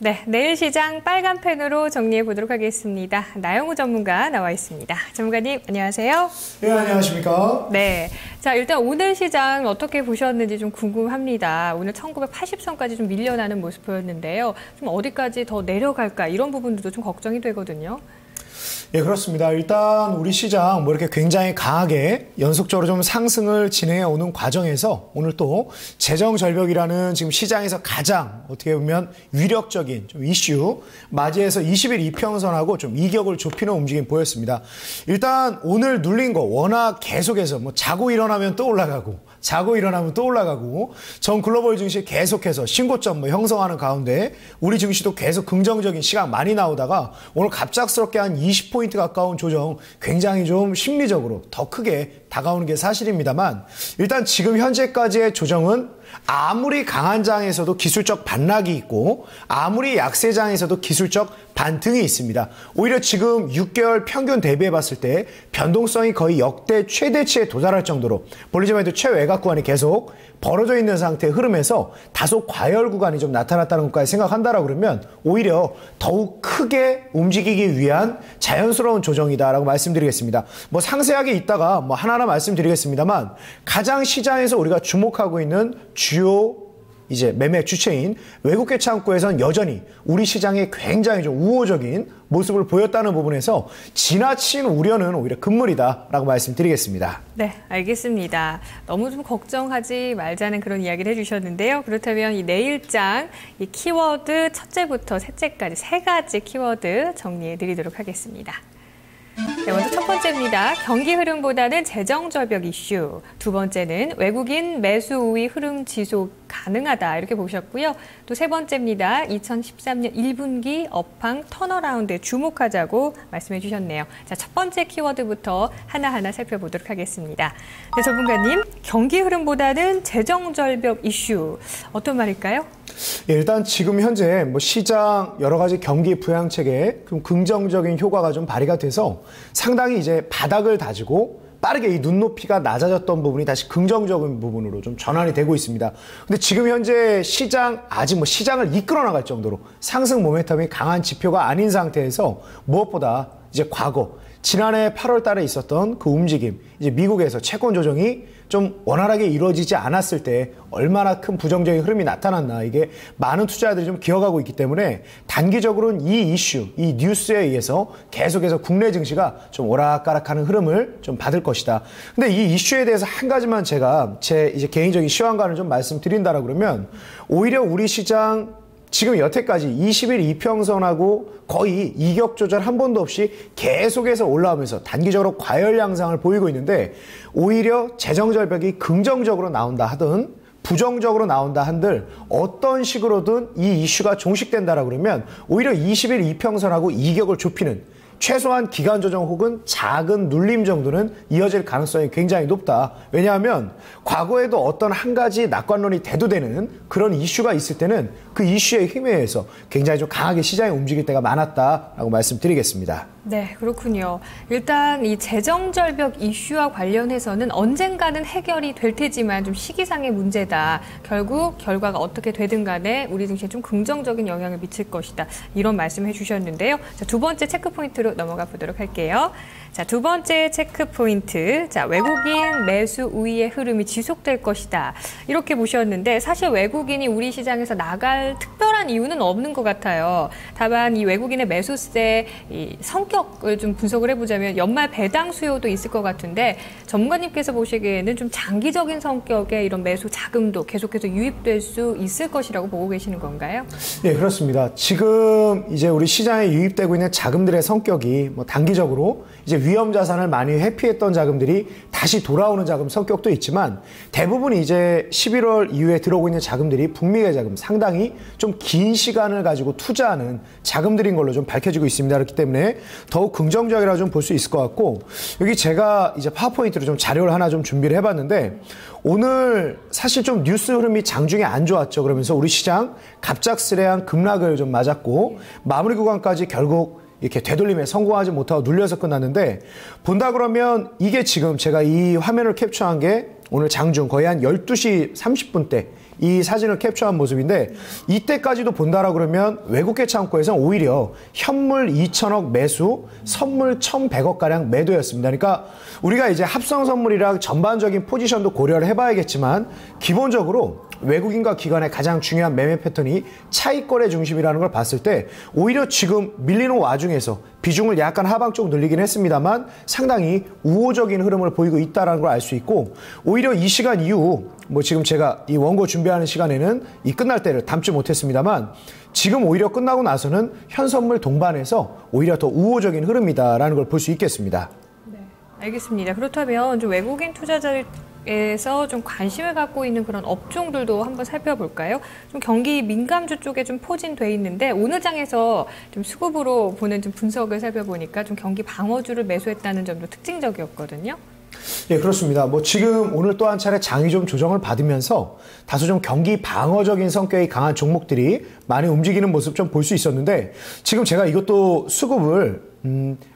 네, 내일 시장 빨간 펜으로 정리해 보도록 하겠습니다. 나영우 전문가 나와 있습니다. 전문가님, 안녕하세요. 네, 안녕하십니까. 네. 자, 일단 오늘 시장 어떻게 보셨는지 좀 궁금합니다. 오늘 1980선까지 좀 밀려나는 모습 보였는데요. 좀 어디까지 더 내려갈까 이런 부분들도 좀 걱정이 되거든요. 예, 그렇습니다. 일단 우리 시장 이렇게 굉장히 강하게 연속적으로 좀 상승을 진행해 오는 과정에서 오늘 또 재정 절벽이라는 지금 시장에서 가장 어떻게 보면 위력적인 좀 이슈 맞이해서 20일 이평선하고 좀 이격을 좁히는 움직임 보였습니다. 일단 오늘 눌린 거 워낙 계속해서 자고 일어나면 또 올라가고 자고 일어나면 또 올라가고 전 글로벌 증시 계속해서 신고점 형성하는 가운데 우리 증시도 계속 긍정적인 시각 많이 나오다가 오늘 갑작스럽게 한 20포인트 가까운 조정 굉장히 좀 심리적으로 더 크게 다가오는 게 사실입니다만 일단 지금 현재까지의 조정은 아무리 강한 장에서도 기술적 반락이 있고 아무리 약세장에서도 기술적 반등이 있습니다. 오히려 지금 6개월 평균 대비해 봤을 때 변동성이 거의 역대 최대치에 도달할 정도로 볼리지만 해도 최외곽 구간이 계속 벌어져 있는 상태의 흐름에서 다소 과열 구간이 좀 나타났다는 것까지 생각한다라고 그러면 오히려 더욱 크게 움직이기 위한 자연스러운 조정이다라고 말씀드리겠습니다. 상세하게 이따가 하나하나 말씀드리겠습니다만 가장 시장에서 우리가 주목하고 있는 주요 매매 주체인 외국계 창구에선 여전히 우리 시장에 굉장히 좀 우호적인 모습을 보였다는 부분에서 지나친 우려는 오히려 금물이다라고 말씀드리겠습니다. 네, 알겠습니다. 너무 좀 걱정하지 말자는 그런 이야기를 해주셨는데요. 그렇다면 이 내일장 이 키워드 첫째부터 셋째까지 세 가지 키워드 정리해 드리도록 하겠습니다. 네, 먼저 첫 번째입니다. 경기 흐름보다는 재정 절벽 이슈. 두 번째는 외국인 매수 우위 흐름 지속 가능하다 이렇게 보셨고요. 또 세 번째입니다. 2013년 1분기 업황 턴어라운드에 주목하자고 말씀해 주셨네요. 자, 첫 번째 키워드부터 하나하나 살펴보도록 하겠습니다. 네, 전문가님, 경기 흐름보다는 재정 절벽 이슈. 어떤 말일까요? 예, 일단 지금 현재 시장 여러 가지 경기 부양책에 긍정적인 효과가 좀 발휘가 돼서 상당히 이제 바닥을 다지고 빠르게 이 눈높이가 낮아졌던 부분이 다시 긍정적인 부분으로 좀 전환이 되고 있습니다. 근데 지금 현재 시장 아직 시장을 이끌어 나갈 정도로 상승 모멘텀이 강한 지표가 아닌 상태에서 무엇보다 이제 과거 지난해 8월 달에 있었던 그 움직임, 이제 미국에서 채권 조정이 좀 원활하게 이루어지지 않았을 때 얼마나 큰 부정적인 흐름이 나타났나 이게 많은 투자자들이 좀 기억하고 있기 때문에 단기적으로는 이 이슈, 이 뉴스에 의해서 계속해서 국내 증시가 좀 오락가락하는 흐름을 좀 받을 것이다. 근데 이 이슈에 대해서 한 가지만 제가 제 이제 개인적인 시황관을 좀 말씀드린다라 그러면 오히려 우리 시장 지금 여태까지 20일 이평선하고 거의 이격 조절 한 번도 없이 계속해서 올라오면서 단기적으로 과열 양상을 보이고 있는데 오히려 재정 절벽이 긍정적으로 나온다 하든 부정적으로 나온다 한들 어떤 식으로든 이 이슈가 종식된다라 그러면 오히려 20일 이평선하고 이격을 좁히는 최소한 기간 조정 혹은 작은 눌림 정도는 이어질 가능성이 굉장히 높다. 왜냐하면 과거에도 어떤 한 가지 낙관론이 대두되는 그런 이슈가 있을 때는 그 이슈의 힘에 의해서 굉장히 좀 강하게 시장이 움직일 때가 많았다라고 말씀드리겠습니다. 네, 그렇군요. 일단 이 재정 절벽 이슈와 관련해서는 언젠가는 해결이 될 테지만 좀 시기상의 문제다. 결국 결과가 어떻게 되든 간에 우리 증시에 좀 긍정적인 영향을 미칠 것이다. 이런 말씀 해주셨는데요. 자, 두 번째 체크 포인트로 넘어가 보도록 할게요. 자, 두 번째 체크 포인트. 자, 외국인 매수 우위의 흐름이 지속될 것이다. 이렇게 보셨는데 사실 외국인이 우리 시장에서 나갈 특별한 이유는 없는 것 같아요. 다만 이 외국인의 매수세 이 성격을 좀 분석을 해보자면 연말 배당 수요도 있을 것 같은데 전문가님께서 보시기에는 좀 장기적인 성격의 이런 매수 자금도 계속해서 유입될 수 있을 것이라고 보고 계시는 건가요? 네, 그렇습니다. 지금 이제 우리 시장에 유입되고 있는 자금들의 성격이 단기적으로 이제 위험 자산을 많이 회피했던 자금들이 다시 돌아오는 자금 성격도 있지만 대부분 이제 11월 이후에 들어오고 있는 자금들이 북미계 자금 상당히 좀 긴 시간을 가지고 투자하는 자금들인 걸로 좀 밝혀지고 있습니다. 그렇기 때문에 더욱 긍정적이라고 좀 볼 수 있을 것 같고 여기 제가 이제 파워포인트로 좀 자료를 하나 좀 준비를 해봤는데 오늘 사실 좀 뉴스 흐름이 장중에 안 좋았죠. 그러면서 우리 시장 갑작스레한 급락을 좀 맞았고 마무리 구간까지 결국 이렇게 되돌림에 성공하지 못하고 눌려서 끝났는데 본다 그러면 이게 지금 제가 이 화면을 캡처한 게 오늘 장중 거의 한 12시 30분 때 이 사진을 캡처한 모습인데 이때까지도 본다라 그러면 외국계 창고에서는 오히려 현물 2천억 매수, 선물 1,100억가량 매도였습니다. 그러니까 우리가 이제 합성 선물이랑 전반적인 포지션도 고려를 해봐야겠지만 기본적으로 외국인과 기관의 가장 중요한 매매 패턴이 차익거래 중심이라는 걸 봤을 때 오히려 지금 밀리는 와중에서 비중을 약간 하방 쪽 늘리긴 했습니다만 상당히 우호적인 흐름을 보이고 있다는 걸 알 수 있고 오히려 이 시간 이후 뭐 지금 제가 이 원고 준비하는 시간에는 이 끝날 때를 담지 못했습니다만 지금 오히려 끝나고 나서는 현선물 동반해서 오히려 더 우호적인 흐름이다라는 걸 볼 수 있겠습니다. 네, 알겠습니다. 그렇다면 좀 외국인 투자자에서 좀 관심을 갖고 있는 그런 업종들도 한번 살펴볼까요? 좀 경기 민감주 쪽에 좀 포진돼 있는데 오늘 장에서 좀 수급으로 보는 좀 분석을 살펴보니까 좀 경기 방어주를 매수했다는 점도 특징적이었거든요. 예, 그렇습니다. 뭐 지금 오늘 또 한 차례 장이 좀 조정을 받으면서 다소 좀 경기 방어적인 성격이 강한 종목들이 많이 움직이는 모습 좀 볼 수 있었는데 지금 제가 이것도 수급을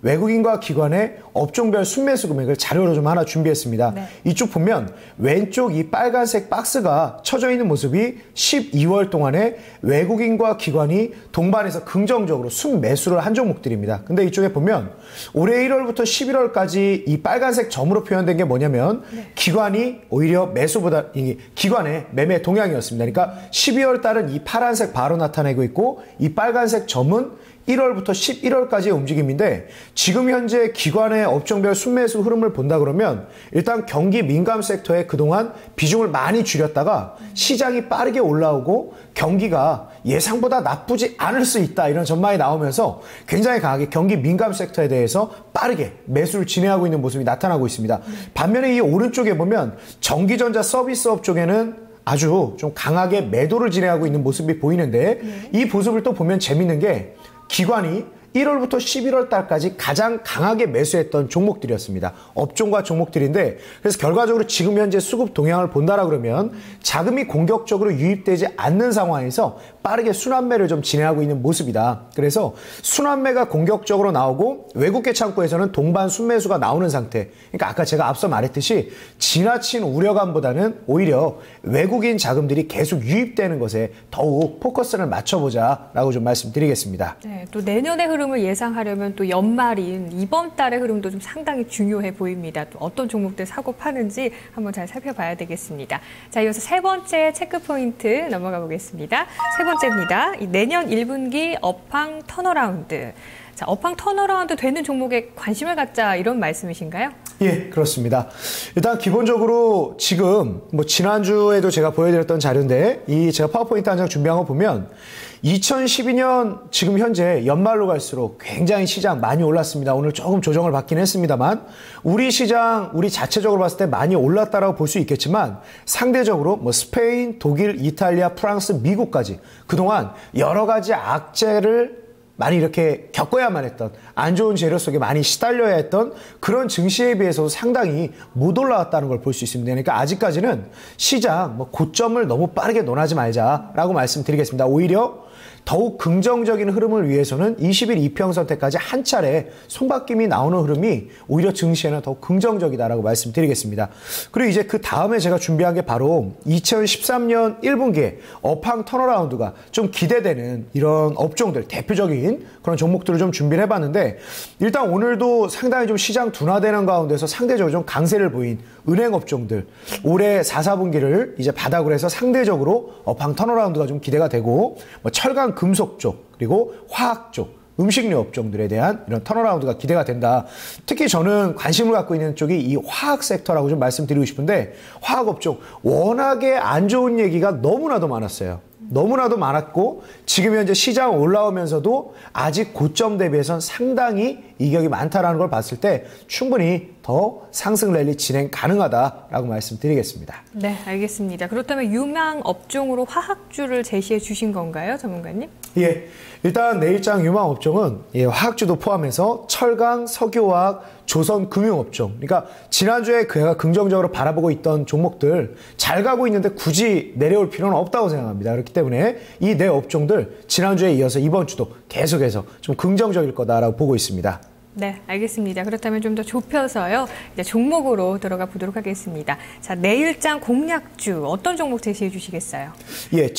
외국인과 기관의 업종별 순매수 금액을 자료로 좀 하나 준비했습니다. 네. 이쪽 보면 왼쪽 이 빨간색 박스가 쳐져 있는 모습이 12월 동안에 외국인과 기관이 동반해서 긍정적으로 순매수를 한 종목들입니다. 근데 이쪽에 보면 올해 1월부터 11월까지 이 빨간색 점으로 표현된 게 뭐냐면 네. 기관이 오히려 매수보다 기관의 매매 동향이었습니다. 그러니까 12월 달은 이 파란색 바로 나타내고 있고 이 빨간색 점은 1월부터 11월까지의 움직임인데 지금 현재 기관의 업종별 순매수 흐름을 본다 그러면 일단 경기 민감 섹터에 그동안 비중을 많이 줄였다가 시장이 빠르게 올라오고 경기가 예상보다 나쁘지 않을 수 있다 이런 전망이 나오면서 굉장히 강하게 경기 민감 섹터에 대해서 빠르게 매수를 진행하고 있는 모습이 나타나고 있습니다. 반면에 이 오른쪽에 보면 전기전자 서비스업 쪽에는 아주 좀 강하게 매도를 진행하고 있는 모습이 보이는데 이 모습을 또 보면 재밌는 게 기관이 1월부터 11월 달까지 가장 강하게 매수했던 종목들이었습니다. 업종과 종목들인데 그래서 결과적으로 지금 현재 수급 동향을 본다라 그러면 자금이 공격적으로 유입되지 않는 상황에서 빠르게 순환매를 좀 진행하고 있는 모습이다. 그래서 순환매가 공격적으로 나오고 외국계 창고에서는 동반 순매수가 나오는 상태. 그러니까 아까 제가 앞서 말했듯이 지나친 우려감보다는 오히려 외국인 자금들이 계속 유입되는 것에 더욱 포커스를 맞춰보자라고 좀 말씀드리겠습니다. 네, 또 내년의 흐름을 예상하려면 또 연말인 이번 달의 흐름도 좀 상당히 중요해 보입니다. 또 어떤 종목들 사고 파는지 한번 잘 살펴봐야 되겠습니다. 자, 이어서 세 번째 체크 포인트 넘어가 보겠습니다. 세 번째입니다. 내년 1분기 업황 턴어라운드. 자, 업황 턴어라운드 되는 종목에 관심을 갖자 이런 말씀이신가요? 예, 그렇습니다. 일단 기본적으로 지금 뭐 지난주에도 제가 보여드렸던 자료인데 이 제가 파워포인트 한 장 준비한 거 보면 2012년 지금 현재 연말로 갈수록 굉장히 시장 많이 올랐습니다. 오늘 조금 조정을 받긴 했습니다만 우리 시장 우리 자체적으로 봤을 때 많이 올랐다라고 볼 수 있겠지만 상대적으로 뭐 스페인, 독일, 이탈리아, 프랑스, 미국까지 그동안 여러 가지 악재를 많이 이렇게 겪어야만 했던 안 좋은 재료 속에 많이 시달려야 했던 그런 증시에 비해서도 상당히 못 올라왔다는 걸 볼 수 있습니다. 그러니까 아직까지는 시장 뭐 고점을 너무 빠르게 논하지 말자라고 말씀드리겠습니다. 오히려 더욱 긍정적인 흐름을 위해서는 20일 이평선택까지 한 차례 손바뀜이 나오는 흐름이 오히려 증시에는 더욱 긍정적이다라고 말씀드리겠습니다. 그리고 이제 그 다음에 제가 준비한 게 바로 2013년 1분기에 업황 턴어라운드가 좀 기대되는 이런 업종들, 대표적인 그런 종목들을 좀 준비를 해봤는데 일단 오늘도 상당히 좀 시장 둔화되는 가운데서 상대적으로 좀 강세를 보인 은행 업종들 올해 4, 4분기를 이제 바닥으로 해서 상대적으로 업황 턴어라운드가 좀 기대가 되고 뭐 철강 금속 쪽 그리고 화학 쪽 음식료 업종들에 대한 이런 턴어라운드가 기대가 된다. 특히 저는 관심을 갖고 있는 쪽이 이 화학 섹터라고 좀 말씀드리고 싶은데 화학 업종 워낙에 안 좋은 얘기가 너무나도 많았어요. 너무나도 많았고 지금 현재 시장 올라오면서도 아직 고점 대비해서는 상당히 이격이 많다라는 걸 봤을 때 충분히 더 상승 랠리 진행 가능하다라고 말씀드리겠습니다. 네, 알겠습니다. 그렇다면 유망 업종으로 화학주를 제시해 주신 건가요, 전문가님? 예, 일단 내일장 유망 업종은 화학주도 포함해서 철강, 석유화학, 조선금융업종. 그러니까 지난주에 그가 긍정적으로 바라보고 있던 종목들 잘 가고 있는데 굳이 내려올 필요는 없다고 생각합니다. 그렇기 때문에 이 네 업종들 지난주에 이어서 이번 주도 계속해서 좀 긍정적일 거다라고 보고 있습니다. 네, 알겠습니다. 그렇다면 좀 더 좁혀서요. 이제 종목으로 들어가 보도록 하겠습니다. 자, 내일장 공략주 어떤 종목 제시해 주시겠어요? 예,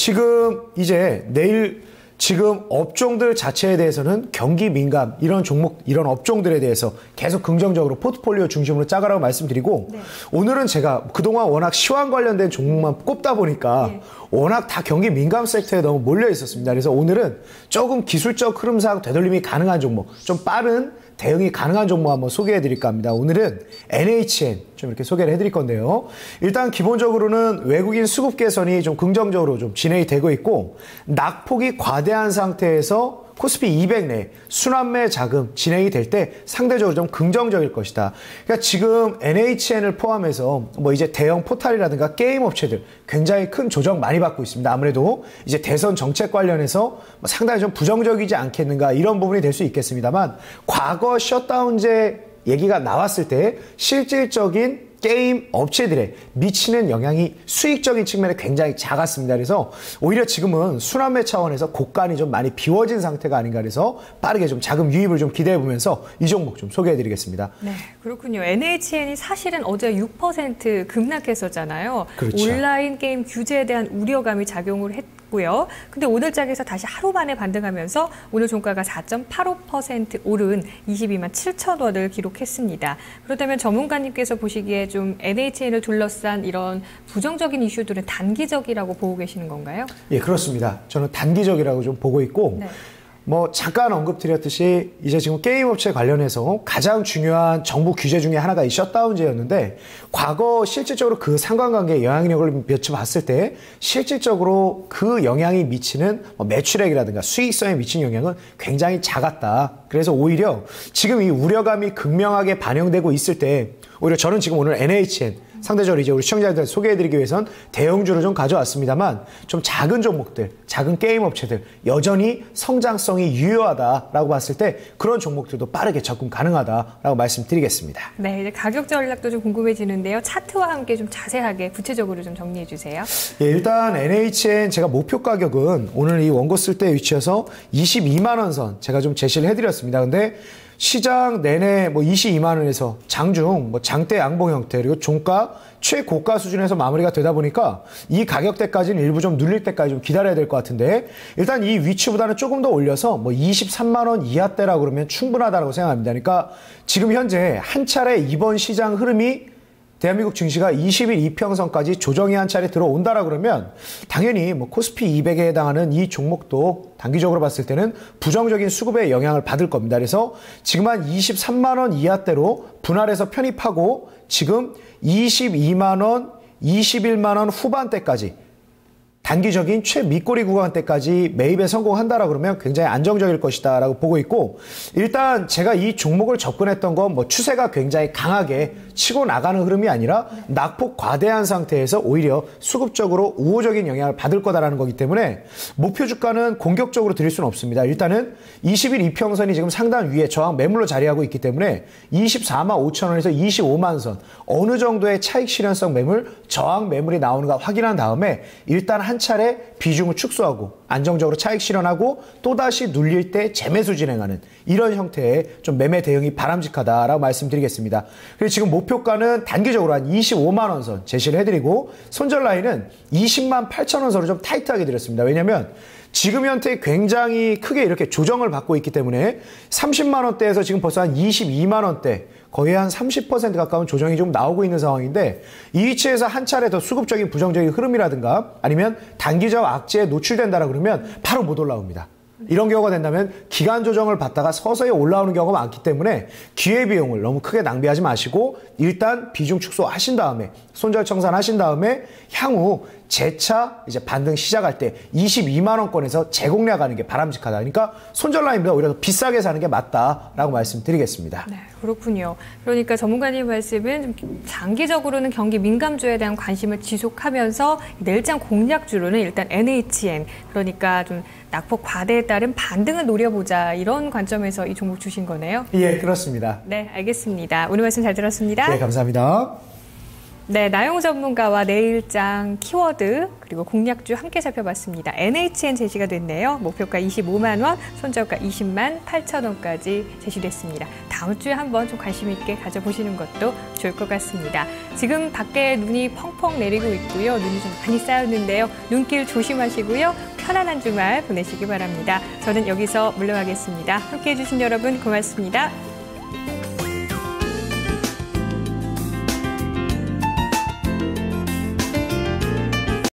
지금 업종들 자체에 대해서는 경기 민감 이런 종목 이런 업종들에 대해서 계속 긍정적으로 포트폴리오 중심으로 짜가라고 말씀드리고 네. 오늘은 제가 그동안 워낙 시황 관련된 종목만 꼽다 보니까 네. 워낙 다 경기 민감 섹터에 너무 몰려 있었습니다. 그래서 오늘은 조금 기술적 흐름상 되돌림이 가능한 종목, 좀 빠른 대응이 가능한 종목 한번 소개해 드릴까 합니다. 오늘은 NHN 좀 이렇게 소개를 해 드릴 건데요. 일단 기본적으로는 외국인 수급 개선이 좀 긍정적으로 좀 진행이 되고 있고 낙폭이 과대한 상태에서 코스피 200 내 순환매 자금 진행이 될 때 상대적으로 좀 긍정적일 것이다. 그러니까 지금 NHN을 포함해서 뭐 이제 대형 포탈이라든가 게임 업체들 굉장히 큰 조정 많이 받고 있습니다. 아무래도 이제 대선 정책 관련해서 상당히 좀 부정적이지 않겠는가 이런 부분이 될 수 있겠습니다만 과거 셧다운제 얘기가 나왔을 때 실질적인 게임 업체들에 미치는 영향이 수익적인 측면에 굉장히 작았습니다. 그래서 오히려 지금은 순환매 차원에서 곡간이 좀 많이 비워진 상태가 아닌가 그래서 빠르게 좀 자금 유입을 좀 기대해 보면서 이 종목 좀 소개해 드리겠습니다. 네, 그렇군요. NHN이 사실은 어제 6% 급락했었잖아요. 그렇죠. 온라인 게임 규제에 대한 우려감이 작용을 했고요. 근데 오늘장에서 다시 하루 만에 반등하면서 오늘 종가가 4.85% 오른 22만 7천 원을 기록했습니다. 그렇다면 전문가님께서 보시기에 좀 NHN을 둘러싼 이런 부정적인 이슈들은 단기적이라고 보고 계시는 건가요? 예, 그렇습니다. 저는 단기적이라고 좀 보고 있고 네. 뭐 잠깐 언급드렸듯이 이제 지금 게임 업체 관련해서 가장 중요한 정부 규제 중에 하나가 이 셧다운제였는데 과거 실질적으로 그 상관관계에 영향력을 미쳐봤을 때 실질적으로 그 영향이 미치는 매출액이라든가 수익성에 미치는 영향은 굉장히 작았다. 그래서 오히려 지금 이 우려감이 극명하게 반영되고 있을 때 오히려 저는 지금 오늘 NHN 상대적으로 이제 우리 시청자들 소개해드리기 위해선 대형주를 좀 가져왔습니다만 좀 작은 종목들, 작은 게임 업체들 여전히 성장성이 유효하다라고 봤을 때 그런 종목들도 빠르게 접근 가능하다라고 말씀드리겠습니다. 네, 이제 가격 전략도 좀 궁금해지는데요. 차트와 함께 좀 자세하게 구체적으로 좀 정리해 주세요. 예, 일단 NHN 제가 목표 가격은 오늘 이 원고 쓸 때 위치해서 22만 원 선 제가 좀 제시를 해드렸습니다. 근데 시장 내내 뭐 22만 원에서 장중, 뭐 장대 양봉 형태 그리고 종가 최고가 수준에서 마무리가 되다 보니까 이 가격대까지는 일부 좀 눌릴 때까지 좀 기다려야 될 것 같은데 일단 이 위치보다는 조금 더 올려서 뭐 23만 원 이하대라고 그러면 충분하다고 생각합니다. 그러니까 지금 현재 한 차례 이번 시장 흐름이 대한민국 증시가 20일 이평선까지 조정이 한 차례 들어온다라 그러면 당연히 뭐 코스피 200에 해당하는 이 종목도 단기적으로 봤을 때는 부정적인 수급의 영향을 받을 겁니다. 그래서 지금 한 23만 원 이하대로 분할해서 편입하고 지금 22만 원, 21만 원 후반대까지 단기적인 최밑꼬리 구간대까지 매입에 성공한다라 그러면 굉장히 안정적일 것이다라고 보고 있고 일단 제가 이 종목을 접근했던 건 뭐 추세가 굉장히 강하게 치고 나가는 흐름이 아니라 낙폭 과대한 상태에서 오히려 수급적으로 우호적인 영향을 받을 거다라는 거기 때문에 목표 주가는 공격적으로 드릴 수는 없습니다. 일단은 20일 이평선이 지금 상단 위에 저항 매물로 자리하고 있기 때문에 24만 5천 원에서 25만 선 어느 정도의 차익 실현성 매물, 저항 매물이 나오는가 확인한 다음에 일단 한 차례 비중을 축소하고 안정적으로 차익 실현하고 또다시 눌릴 때 재매수 진행하는 이런 형태의 좀 매매 대응이 바람직하다라고 말씀드리겠습니다. 그리고 지금 목표가는 단기적으로 한 25만 원 선 제시를 해드리고 손절 라인은 20만 8천 원 선으로 좀 타이트하게 드렸습니다. 왜냐하면 지금 현재 굉장히 크게 이렇게 조정을 받고 있기 때문에 30만 원대에서 지금 벌써 한 22만 원대 거의 한 30% 가까운 조정이 좀 나오고 있는 상황인데 이 위치에서 한 차례 더 수급적인 부정적인 흐름이라든가 아니면 단기적 악재에 노출된다라 그러면 바로 못 올라옵니다. 이런 경우가 된다면 기간 조정을 받다가 서서히 올라오는 경우가 많기 때문에 기회비용을 너무 크게 낭비하지 마시고 일단 비중 축소하신 다음에 손절 청산하신 다음에 향후 재차 이제 반등 시작할 때 22만 원권에서 재공략하는 게 바람직하다. 그러니까 손절 라인보다 오히려 더 비싸게 사는 게 맞다라고 말씀드리겠습니다. 네, 그렇군요. 그러니까 전문가님 말씀은 좀 장기적으로는 경기 민감주에 대한 관심을 지속하면서 내일장 공략주로는 일단 NHN 그러니까 좀 낙폭 과대에 따른 반등을 노려보자 이런 관점에서 이 종목 주신 거네요. 예, 그렇습니다. 네, 알겠습니다. 오늘 말씀 잘 들었습니다. 네, 감사합니다. 네, 나영 전문가와 내일장 키워드 그리고 공략주 함께 살펴봤습니다. NHN 제시가 됐네요. 목표가 25만 원, 손절가 20만 8천 원까지 제시됐습니다. 다음 주에 한번 좀 관심 있게 가져보시는 것도 좋을 것 같습니다. 지금 밖에 눈이 펑펑 내리고 있고요. 눈이 좀 많이 쌓였는데요. 눈길 조심하시고요. 편안한 주말 보내시기 바랍니다. 저는 여기서 물러가겠습니다. 함께해 주신 여러분 고맙습니다.